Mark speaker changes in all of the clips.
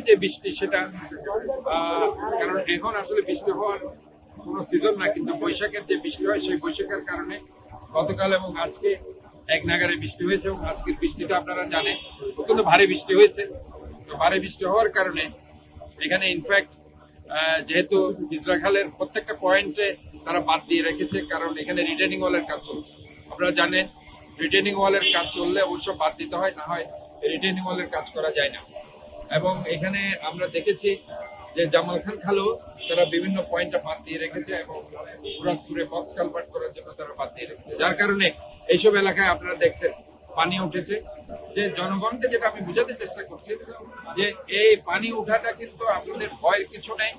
Speaker 1: যে বৃষ্টি সেটা কারণ এখন আসলে বৃষ্টি হওয়ার কোনো সিজন না, কিন্তু বৈশাখের যে বৃষ্টি হয় সেই বৈশাখের কারণে গতকাল এবং আজকে এক নাগারে বৃষ্টি হয়েছে এবং আজকের বৃষ্টিটা আপনারা জানেন অত্যন্ত ভারী বৃষ্টি হয়েছে। তো ভারী বৃষ্টি হওয়ার কারণে এখানে ইনফ্যাক্ট যেহেতু ইসরাখালের প্রত্যেকটা পয়েন্টে তারা বাদ দিয়ে রেখেছে, কারণ এখানে রিটেনিং ওয়ালের কাজ চলছে। আপনারা জানেন রিটেনিং ওয়ালের কাজ চললে অবশ্য বাদ দিতে হয়, না হয় রিটেনিং ওয়ালের কাজ করা যায় না। এবং এখানে আমরা দেখেছি যে জামাল খান খালও তারা বিভিন্ন পয়েন্টে বাদ দিয়ে রেখেছে এবং মুরাদপুরে বক্স কালভার্ট করার জন্য তারা বাদ দিয়ে রেখেছে, যার কারণে এইসব এলাকায় আপনারা দেখছেন পানি উঠেছে। যে জনগণকে যেটা আমি বোঝাতে চেষ্টা করছি যে এই পানি উঠাটা কিন্তু আপনাদের ভয়ের কিছু নেই,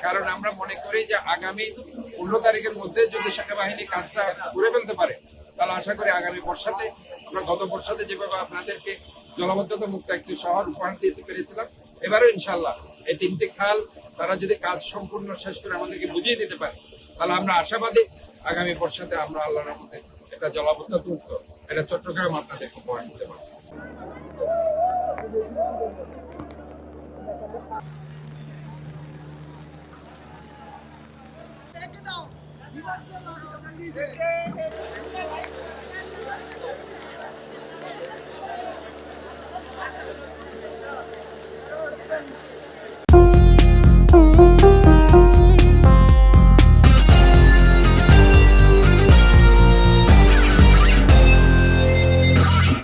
Speaker 1: কারণ আমরা মনে করি যে আগামী 15 তারিখের মধ্যে যদি সেনাবাহিনী কাজটা করে ফেলতে পারে তাহলে আশা করি আগামী বর্ষাতে আমরা গত বর্ষাতে যেভাবে আপনাদেরকে জলাবদ্ধতা মুক্ত একটি শহর উপহার দিতে পেরেছিলাম, এবারও ইনশাল্লাহ এই 3টি খাল তারা যদি কাজ সম্পূর্ণ শেষ করে আমাদেরকে বুঝিয়ে দিতে পারে তাহলে আমরা আশাবাদী আগামী বর্ষাতে আমরা আল্লাহর রহমতে একটা জলাবদ্ধতা মুক্ত এটা চট্টগ্রাম আপনাদেরকে উপহার দিতে পারি।